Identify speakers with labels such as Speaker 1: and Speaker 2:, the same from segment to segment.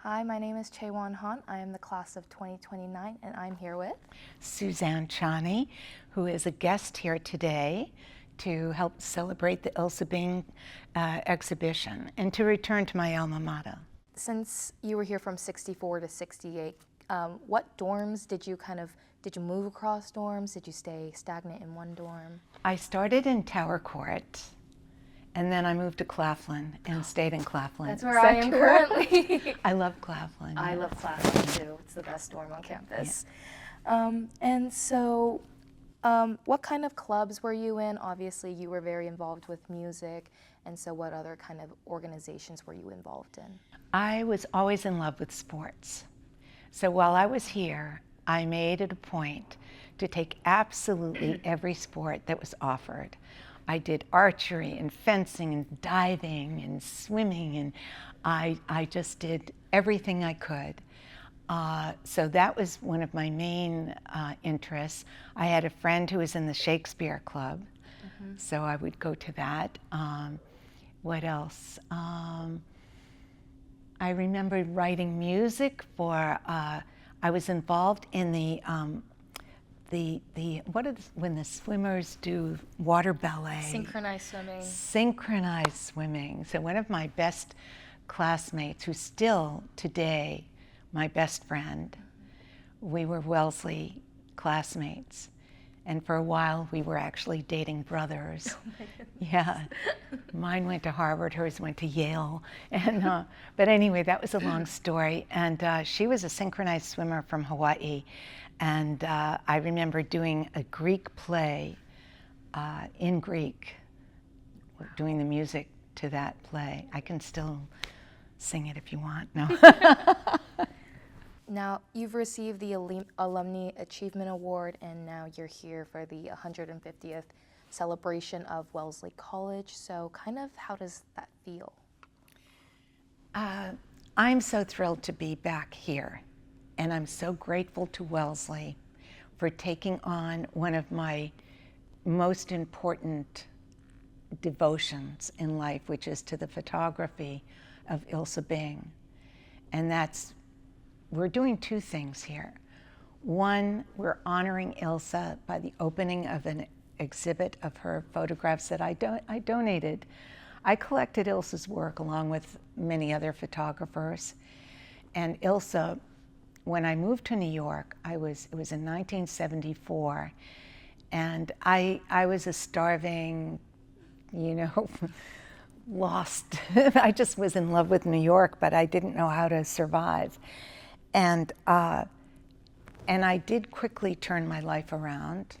Speaker 1: Hi, my name is Chaewon Han. I am the class of 2029, and I'm here with
Speaker 2: Suzanne Ciani, who is a guest here today to help celebrate the Ilse Bing exhibition and to return to my alma mater.
Speaker 1: Since you were here from 64 to 68, what dorms did you move across dorms? Did you stay stagnant in one dorm?
Speaker 2: I started in Tower Court, and then I moved to Claflin and stayed in Claflin.
Speaker 1: That's where I am currently.
Speaker 2: I love Claflin.
Speaker 1: I love Claflin too. It's the best dorm on campus. And so, what kind of clubs were you in? Obviously, you were very involved with music, and so what other kind of organizations were you involved in?
Speaker 2: I was always in love with sports. So while I was here, I made it a point to take absolutely every sport that was offered. I did archery and fencing and diving and swimming, and I just did everything I could. So that was one of my main interests. I had a friend who was in the Shakespeare Club, so I would go to that. What else? I remember writing music for, I was involved in when the swimmers do water ballet.
Speaker 1: Synchronized swimming.
Speaker 2: Synchronized swimming. So one of my best classmates, who's still today my best friend, we were Wellesley classmates. And for a while, we were actually dating brothers.
Speaker 1: Oh my goodness.
Speaker 2: Yeah, mine went to Harvard, hers went to Yale. And but anyway, that was a long story. And she was a synchronized swimmer from Hawaii. And I remember doing a Greek play in Greek, doing the music to that play. I can still sing it if you want. No.
Speaker 1: Now, you've received the Alumni Achievement Award, and now you're here for the 150th celebration of Wellesley College. So kind of how does that feel?
Speaker 2: I'm so thrilled to be back here, and I'm so grateful to Wellesley for taking on one of my most important devotions in life, which is to the photography of Ilse Bing. And we're doing two things here. One, we're honoring Ilse by the opening of an exhibit of her photographs that I donated. I collected Ilse's work along with many other photographers. And Ilse, when I moved to New York, it was in 1974, and I was a starving, lost. I just was in love with New York, but I didn't know how to survive. And I did quickly turn my life around.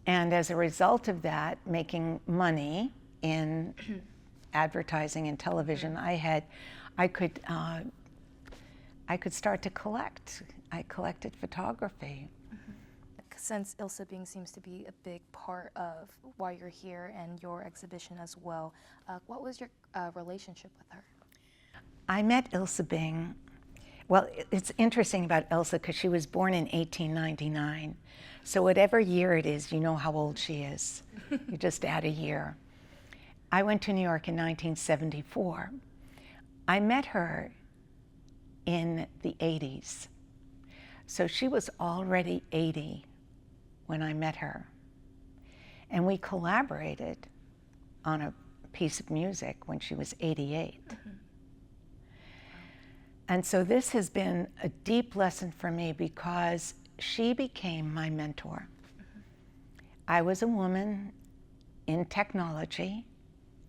Speaker 2: And as a result of that, making money in advertising and television, I could start to collect. I collected photography.
Speaker 1: Since Ilse Bing seems to be a big part of why you're here and your exhibition as well, what was your relationship with her?
Speaker 2: I met Ilse Bing. Well, it's interesting about Ilse because she was born in 1899. So whatever year it is, you know how old she is. You just add a year. I went to New York in 1974. I met her in the 80s. So she was already 80 when I met her. And we collaborated on a piece of music when she was 88. And so this has been a deep lesson for me because she became my mentor. I was a woman in technology,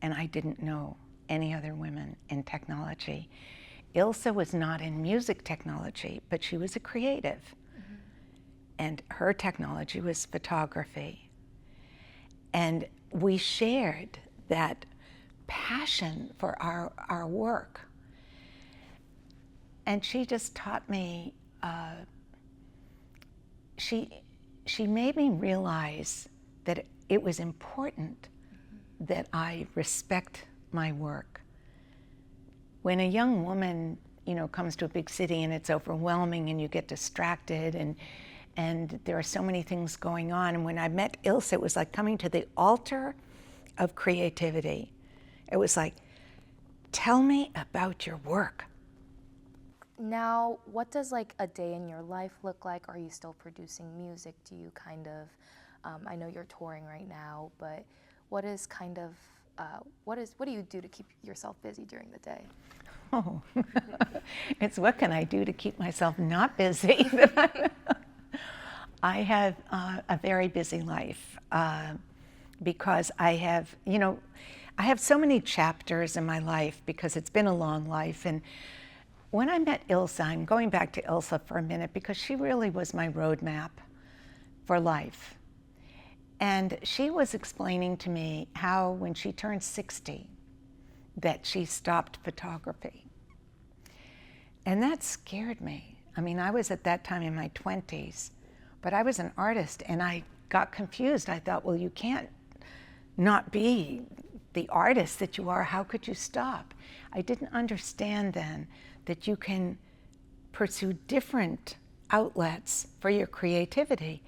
Speaker 2: and I didn't know any other women in technology. Ilse was not in music technology, but she was a creative. And her technology was photography. And we shared that passion for our work. And she just taught me, she made me realize that it was important that I respect my work. When a young woman, comes to a big city and it's overwhelming and you get distracted and there are so many things going on. And when I met Ilse, it was like coming to the altar of creativity. It was like, tell me about your work.
Speaker 1: now, what does like a day in your life look like? Are you still producing music? Do you kind of, I know you're touring right now, but what is kind of, what do you do to keep yourself busy during the day?
Speaker 2: Oh, it's what can I do to keep myself not busy? I have a very busy life because I have, I have so many chapters in my life because it's been a long life. And when I met Ilse, I'm going back to Ilse for a minute because she really was my roadmap for life. And she was explaining to me how when she turned 60, that she stopped photography. And that scared me. I mean, I was at that time in my 20s, but I was an artist and I got confused. I thought, well, you can't not be the artist that you are. How could you stop? I didn't understand then that you can pursue different outlets for your creativity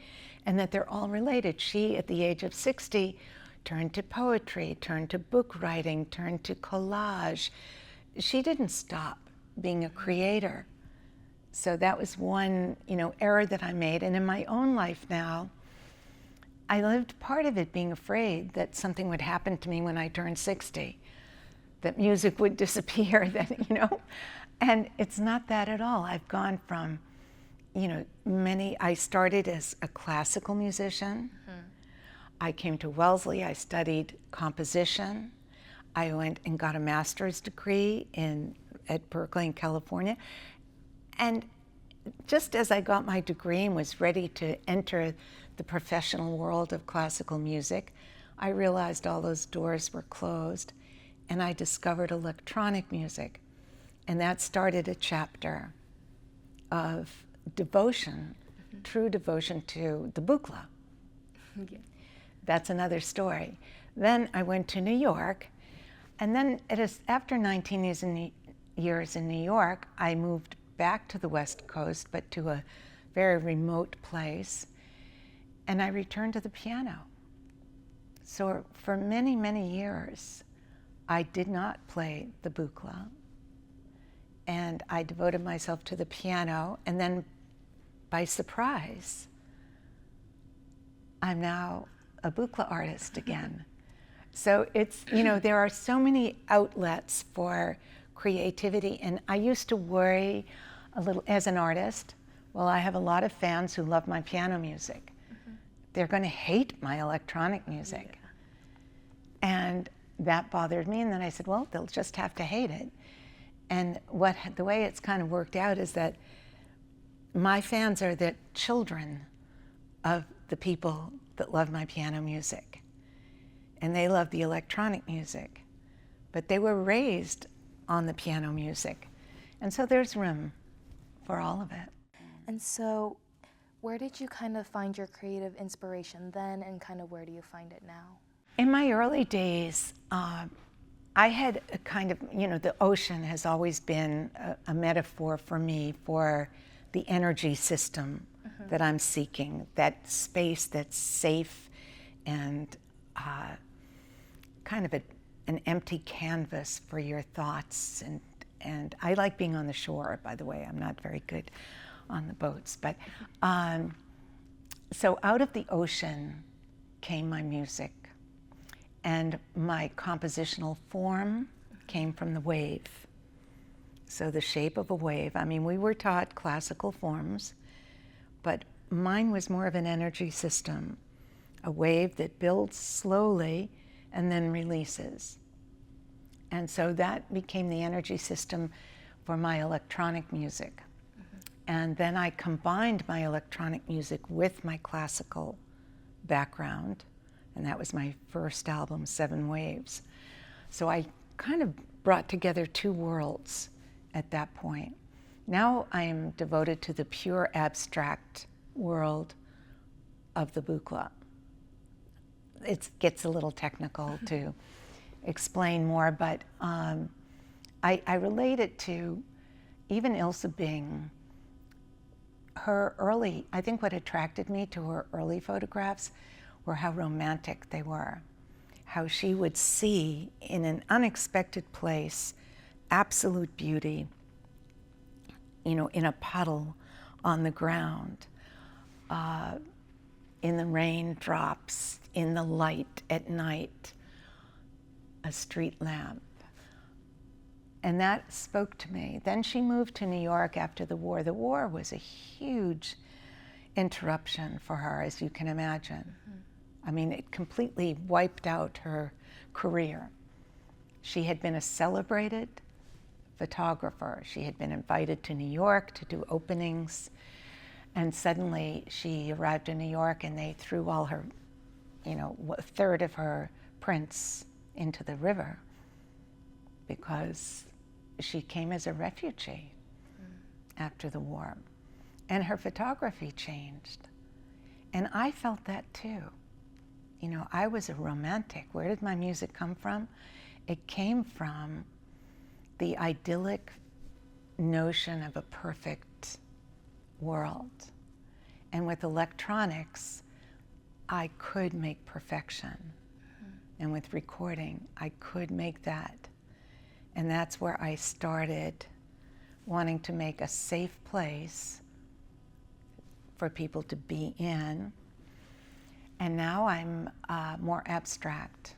Speaker 2: and that they're all related. She, at the age of 60, turned to poetry, turned to book writing, turned to collage. She didn't stop being a creator. So that was one, error that I made. And in my own life now, I lived part of it being afraid that something would happen to me when I turned 60, that music would disappear, and it's not that at all. I've gone from, I started as a classical musician. Mm-hmm. I came to Wellesley, I studied composition. I went and got a master's degree at Buchla in California. And just as I got my degree and was ready to enter the professional world of classical music, I realized all those doors were closed, and I discovered electronic music. And that started a chapter of devotion, mm-hmm. true devotion to the Buchla. Yeah. That's another story. Then I went to New York, and then after 19 years in New York, I moved back to the West Coast, but to a very remote place, and I returned to the piano. So for many, many years, I did not play the Buchla, and I devoted myself to the piano, and then by surprise, I'm now a Buchla artist again. So it's, there are so many outlets for creativity, and I used to worry a little as an artist. Well, I have a lot of fans who love my piano music. Mm-hmm. They're going to hate my electronic music. Yeah. And that bothered me, and then I said, well, they'll just have to hate it. And the way it's kind of worked out is that my fans are the children of the people that love my piano music. And they love the electronic music. But they were raised on the piano music. And so there's room for all of it.
Speaker 1: And so where did you kind of find your creative inspiration then, and kind of where do you find it now?
Speaker 2: In my early days, I had a kind of, the ocean has always been a metaphor for me for the energy system mm-hmm. that I'm seeking, that space that's safe and kind of an empty canvas for your thoughts. And I like being on the shore, by the way. I'm not very good on the boats. But so out of the ocean came my music. And my compositional form came from the wave. So the shape of a wave. I mean, we were taught classical forms, but mine was more of an energy system, a wave that builds slowly and then releases. And so that became the energy system for my electronic music. Mm-hmm. And then I combined my electronic music with my classical background. And that was my first album, 7 Waves. So I kind of brought together two worlds at that point. Now I am devoted to the pure abstract world of the Buchla. It gets a little technical to explain more, but I relate it to even Ilse Bing. I think what attracted me to her early photographs were how romantic they were, how she would see in an unexpected place absolute beauty in a puddle on the ground, in the raindrops, in the light at night, a street lamp. And that spoke to me. Then she moved to New York after the war. The war was a huge interruption for her, as you can imagine. I mean, it completely wiped out her career. She had been a celebrated photographer. She had been invited to New York to do openings, and suddenly she arrived in New York and they threw all her, a third of her prints into the river because she came as a refugee after the war. And her photography changed. And I felt that too. I was a romantic. Where did my music come from? It came from the idyllic notion of a perfect world. And with electronics, I could make perfection. And with recording, I could make that. And that's where I started wanting to make a safe place for people to be in. And now I'm more abstract.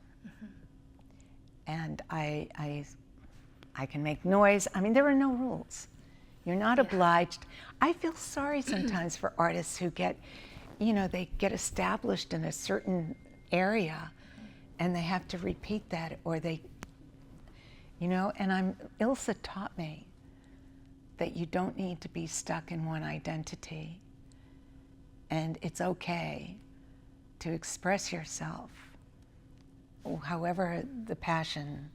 Speaker 2: And I can make noise. I mean, there are no rules. You're not obliged. I feel sorry sometimes for artists who get, they get established in a certain area and they have to repeat that, or they, and Ilse taught me that you don't need to be stuck in one identity. And it's okay to express yourself, however the passion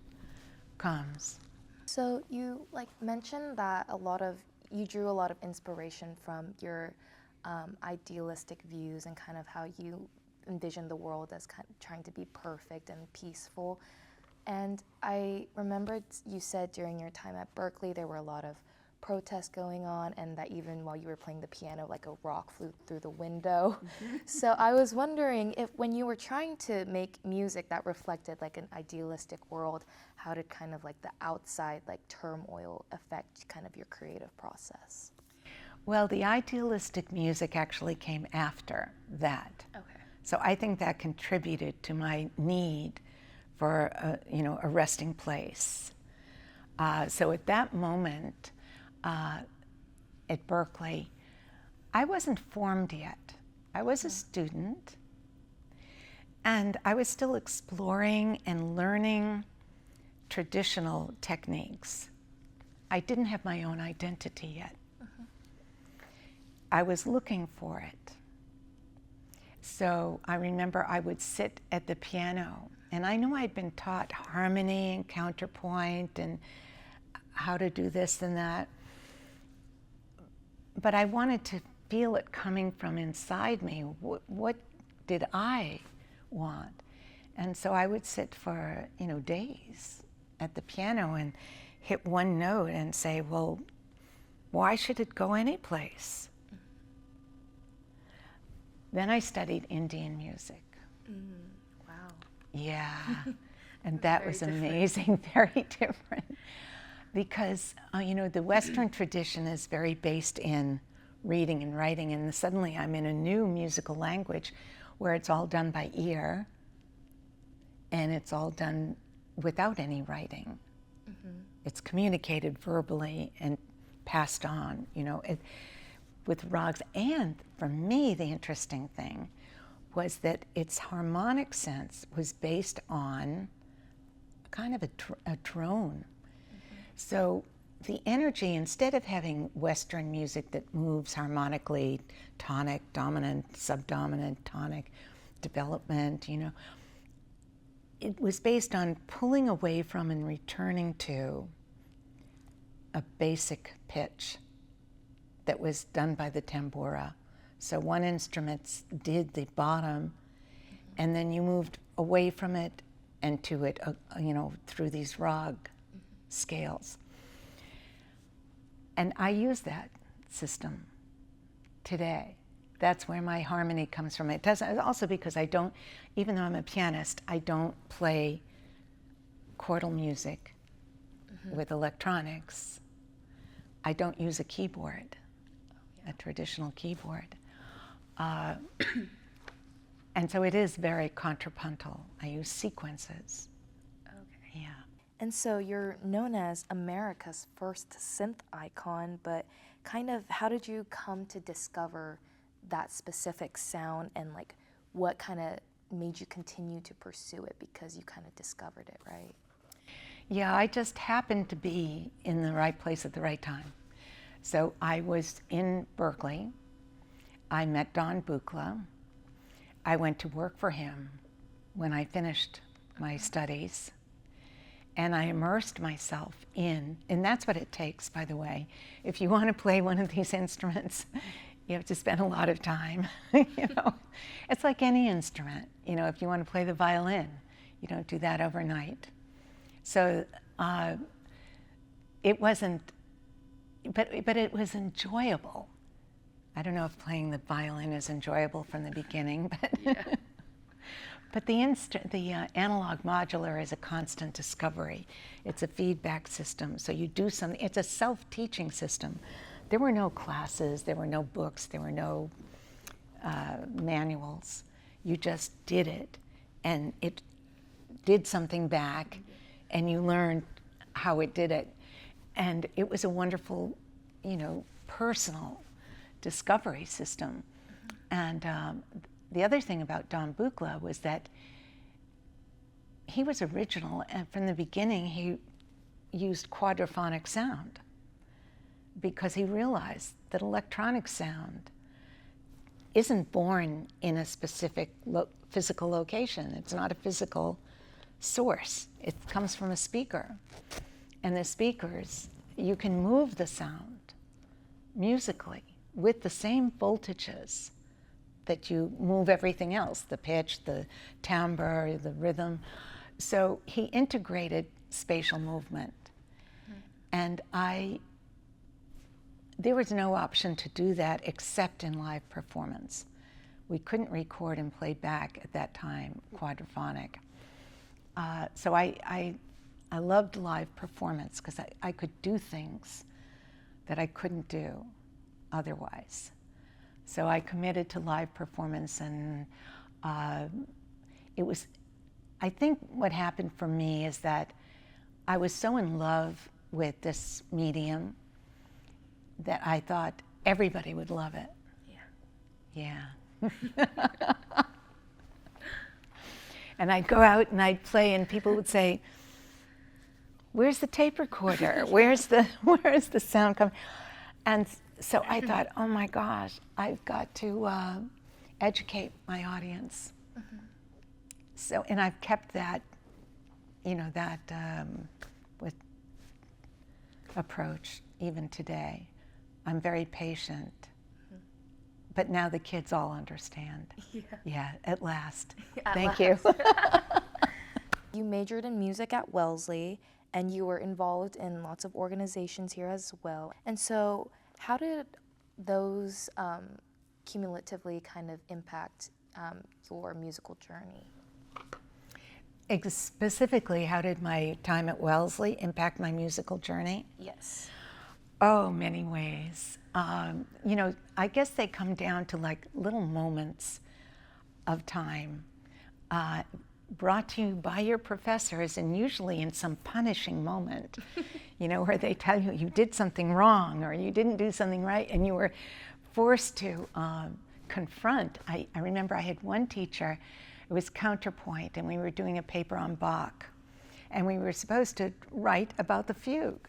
Speaker 2: comes.
Speaker 1: So you mentioned that you drew a lot of inspiration from your idealistic views and kind of how you envision the world as kind of trying to be perfect and peaceful. And I remembered you said during your time at Berkeley there were a lot of protests going on, and that even while you were playing the piano, like a rock flew through the window. So I was wondering if when you were trying to make music that reflected like an idealistic world, how did kind of like the outside turmoil affect kind of your creative process?
Speaker 2: Well, the idealistic music actually came after that.
Speaker 1: Okay.
Speaker 2: So I think that contributed to my need for a resting place. So at that moment, at Berkeley, I wasn't formed yet. I was a student, and I was still exploring and learning traditional techniques. I didn't have my own identity yet. I was looking for it. So I remember I would sit at the piano, and I knew I'd been taught harmony and counterpoint and how to do this and that. But I wanted to feel it coming from inside me. What did I want? And so I would sit for, days at the piano and hit one note and say, well, why should it go anyplace? Then I studied Indian music.
Speaker 1: Wow.
Speaker 2: Yeah, and that was
Speaker 1: different.
Speaker 2: amazing, very different. Because, the Western tradition is very based in reading and writing, and suddenly I'm in a new musical language where it's all done by ear, and it's all done without any writing. It's communicated verbally and passed on, with rags. And for me, the interesting thing was that its harmonic sense was based on kind of a drone. So the energy, instead of having Western music that moves harmonically, tonic, dominant, subdominant, tonic, development, it was based on pulling away from and returning to a basic pitch that was done by the tambura. So one instrument did the bottom, and then you moved away from it and to it, through these rag scales. And I use that system today. That's where my harmony comes from. It doesn't, also because I don't, even though I'm a pianist, I don't play chordal music with electronics. I don't use a keyboard, a traditional keyboard. And so it is very contrapuntal. I use sequences.
Speaker 1: Okay.
Speaker 2: Yeah.
Speaker 1: And so you're known as America's first synth icon, but kind of how did you come to discover that specific sound, and like what kind of made you continue to pursue it because you kind of discovered it, right?
Speaker 2: Yeah, I just happened to be in the right place at the right time. So I was in Berkeley. I met Don Buchla. I went to work for him when I finished my studies, and I immersed myself in, and that's what it takes, by the way. If you want to play one of these instruments, you have to spend a lot of time. You know, it's like any instrument. You know, if you want to play the violin, you don't do that overnight. So it wasn't, but it was enjoyable. I don't know if playing the violin is enjoyable from the beginning, but
Speaker 1: Yeah.
Speaker 2: but the analog modular is a constant discovery. It's a feedback system. So you do something. It's a self-teaching system. There were no classes. There were no books. There were no manuals. You just did it, and it did something back, and you learned how it did it, and it was a wonderful, you know, personal discovery system. And the other thing about Don Buchla was that he was original, and from the beginning he used quadraphonic sound because he realized that electronic sound isn't born in a specific physical location. It's not a physical source. It comes from a speaker. And the speakers, you can move the sound musically with the same voltages that you move everything else, the pitch, the timbre, the rhythm. So he integrated spatial movement. And there was no option to do that except in live performance. We couldn't record and play back at that time, quadraphonic. So I loved live performance because I could do things that I couldn't do otherwise. So I committed to live performance, and it was, I think what happened for me is that I was so in love with this medium that I thought everybody would love it. Yeah. And I'd go out and I'd play, and people would say, "Where's the tape recorder? Where's the sound coming?" And so I thought, oh my gosh, I've got to educate my audience. So, and I've kept that, you know, that with approach even today. I'm very patient. But now the kids all understand. Yeah, at last. Thank you.
Speaker 1: You majored in music at Wellesley, and you were involved in lots of organizations here as well. And so how did those cumulatively kind of impact your musical journey?
Speaker 2: Specifically, how did my time at Wellesley impact my musical journey?
Speaker 1: Yes.
Speaker 2: Oh, many ways. You know, I guess they come down to like little moments of time brought to you by your professors, and usually in some punishing moment, you know, where they tell you you did something wrong or you didn't do something right, and you were forced to confront. I remember I had one teacher, it was counterpoint, and we were doing a paper on Bach, and we were supposed to write about the fugue.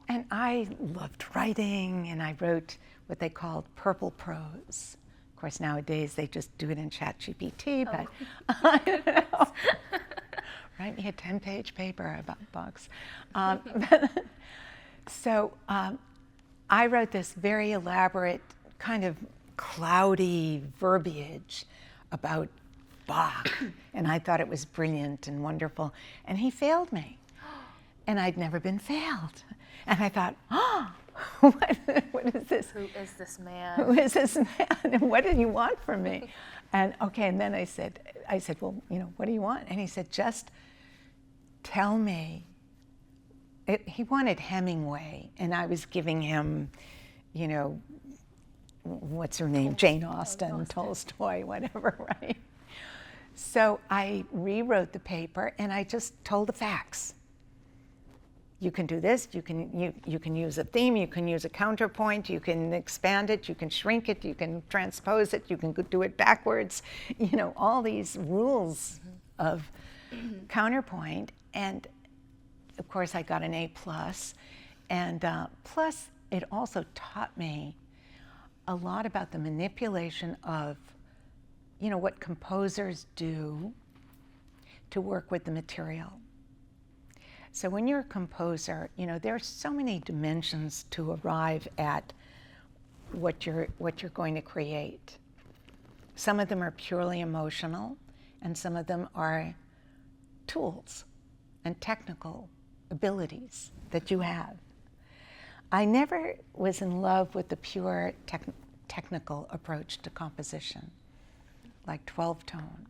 Speaker 2: And I loved writing, and I wrote what they called purple prose. Of course, nowadays they just do it in ChatGPT, but I don't know. Write me a 10-page paper about Bach's. So I wrote this very elaborate, kind of cloudy verbiage about Bach, and I thought it was brilliant and wonderful, and he failed me. And I'd never been failed. And I thought, oh, what is this?
Speaker 1: Who is this man?
Speaker 2: Who is this man? And what did he want from me? And okay, and then I said, well, you know, what do you want? And he said, just tell me he wanted Hemingway, and I was giving him, you know, what's her name? Jane Austen, Tolstoy, whatever, right? So I rewrote the paper, and I just told the facts. You can do this, you can use a theme, you can use a counterpoint, you can expand it, you can shrink it, you can transpose it, you can do it backwards, you know, all these rules of counterpoint. And of course I got an A+, and plus it also taught me a lot about the manipulation of, you know, what composers do to work with the material. So when you're a composer, you know, there are so many dimensions to arrive at what you're going to create. Some of them are purely emotional, and some of them are tools and technical abilities that you have. I never was in love with the pure technical approach to composition, like 12-tone,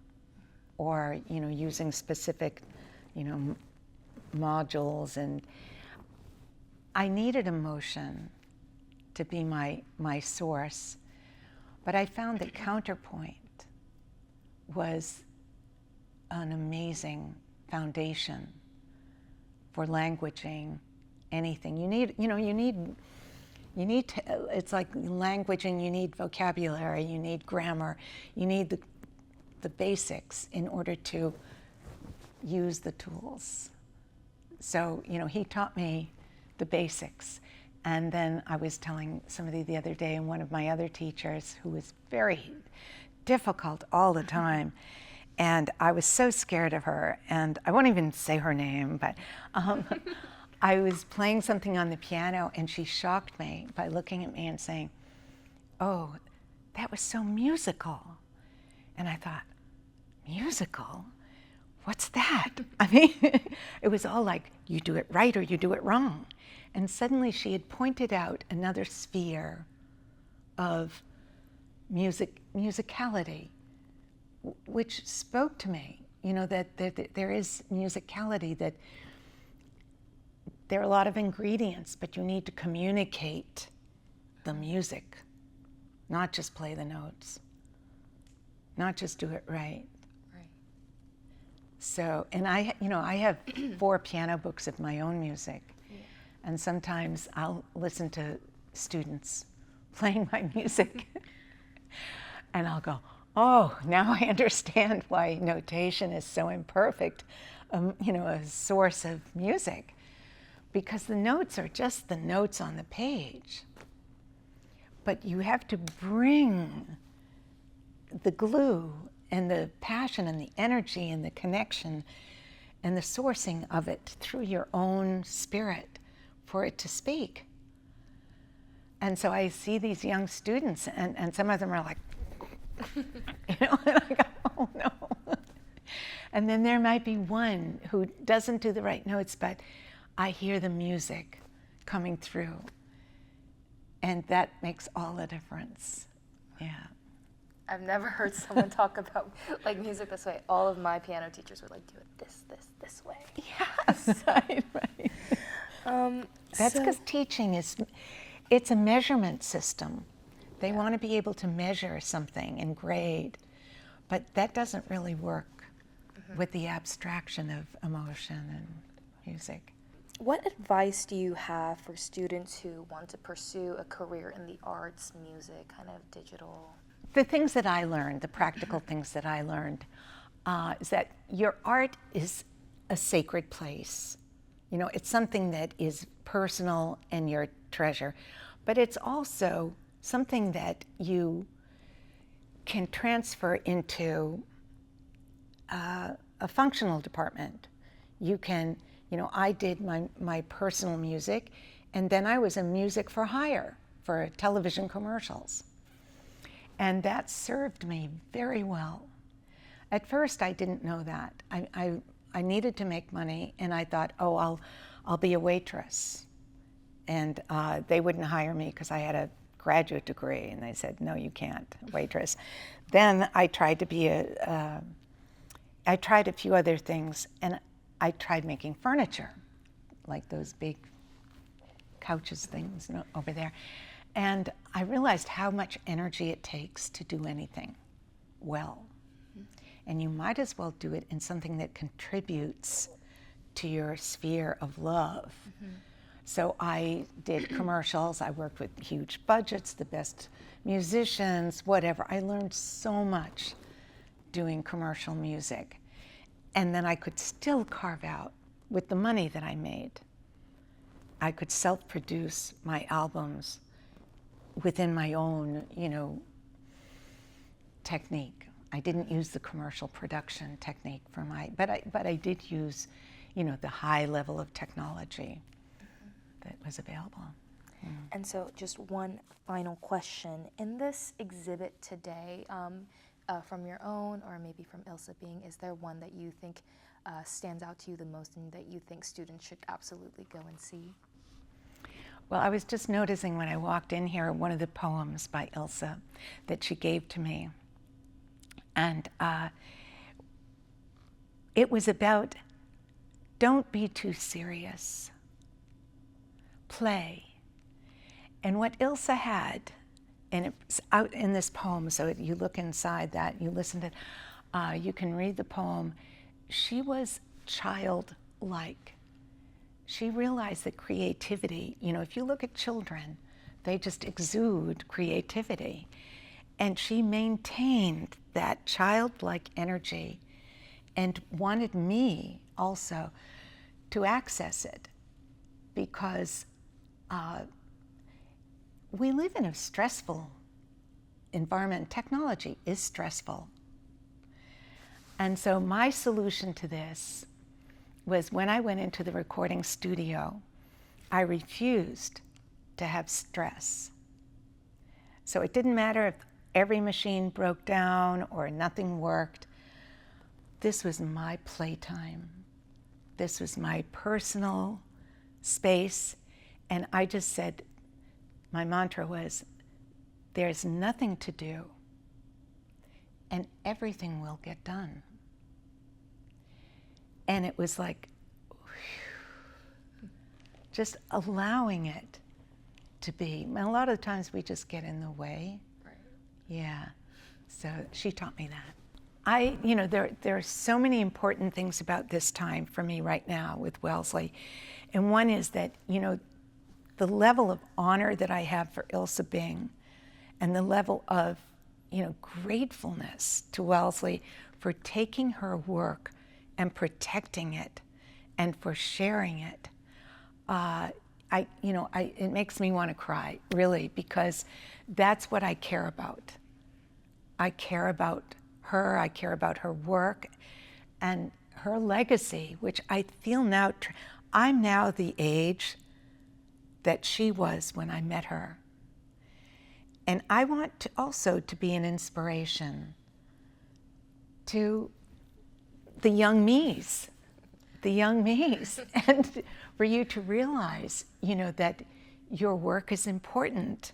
Speaker 2: or, you know, using specific, you know, modules. And I needed emotion to be my source, but I found that counterpoint was an amazing foundation for languaging anything. You need, you know, you need to, it's like languaging, you need vocabulary, you need grammar, you need the basics in order to use the tools. So, you know, he taught me the basics. And then I was telling somebody the other day, and one of my other teachers, who was very difficult all the time, and I was so scared of her, and I won't even say her name, but I was playing something on the piano, and she shocked me by looking at me and saying, "Oh, that was so musical." And I thought, musical? What's that? I mean, it was all like, you do it right or you do it wrong. And suddenly she had pointed out another sphere of musicality, which spoke to me, you know, that there is musicality, that there are a lot of ingredients, but you need to communicate the music, not just play the notes, not just do it right. So, and I have 4 piano books of my own music. Yeah. And sometimes I'll listen to students playing my music and I'll go, oh, now I understand why notation is so imperfect, you know, a source of music. Because the notes are just the notes on the page. But you have to bring the glue and the passion and the energy and the connection and the sourcing of it through your own spirit for it to speak. And so I see these young students, and some of them are like, you know, and I go, oh no. And then there might be one who doesn't do the right notes, but I hear the music coming through. And that makes all the difference. Yeah.
Speaker 1: I've never heard someone talk about like music this way. All of my piano teachers would like do it this way.
Speaker 2: Yes, right. That's because teaching it's a measurement system. They want to be able to measure something and grade, but that doesn't really work with the abstraction of emotion and music.
Speaker 1: What advice do you have for students who want to pursue a career in the arts, music, kind of digital?
Speaker 2: The things that I learned, the practical things that I learned, is that your art is a sacred place. You know, it's something that is personal and your treasure, but it's also something that you can transfer into a functional department. You can, you know, I did my personal music, and then I was in music for hire for television commercials. And that served me very well. At first, I didn't know that. I needed to make money, and I thought, oh, I'll be a waitress. And they wouldn't hire me because I had a graduate degree, and they said, no, you can't, waitress. Then I tried to be I tried a few other things, and I tried making furniture, like those big couches things over there. And I realized how much energy it takes to do anything well. And you might as well do it in something that contributes to your sphere of love. So I did commercials. I worked with huge budgets, the best musicians, whatever. I learned so much doing commercial music. And then I could still carve out, with the money that I made, I could self-produce my albums within my own, technique. I didn't use the commercial production technique for but I did use, the high level of technology that was available.
Speaker 1: And so just one final question. In this exhibit today, from your own or maybe from Ilse Bing, is there one that you think stands out to you the most and that you think students should absolutely go and see?
Speaker 2: Well, I was just noticing when I walked in here, one of the poems by Ilse that she gave to me. And it was about, don't be too serious, play. And what Ilse had, and it's out in this poem, so you look inside that, you listen to, you can read the poem. She was childlike. She realized that creativity, if you look at children, they just exude creativity. And she maintained that childlike energy and wanted me also to access it, because we live in a stressful environment. Technology is stressful. And so my solution to this was, when I went into the recording studio, I refused to have stress. So it didn't matter if every machine broke down or nothing worked. This was my playtime. This was my personal space. And I just said, my mantra was, there's nothing to do and everything will get done. And it was like, just allowing it to be. And a lot of the times we just get in the way.
Speaker 1: Right.
Speaker 2: Yeah. So she taught me that. There are so many important things about this time for me right now with Wellesley. And one is that, the level of honor that I have for Ilse Bing and the level of, gratefulness to Wellesley for taking her work and protecting it and for sharing it. It makes me want to cry, really, because that's what I care about. I care about her, I care about her work and her legacy, which I feel now, I'm now the age that she was when I met her. And I want to also to be an inspiration to the young me's, and for you to realize, that your work is important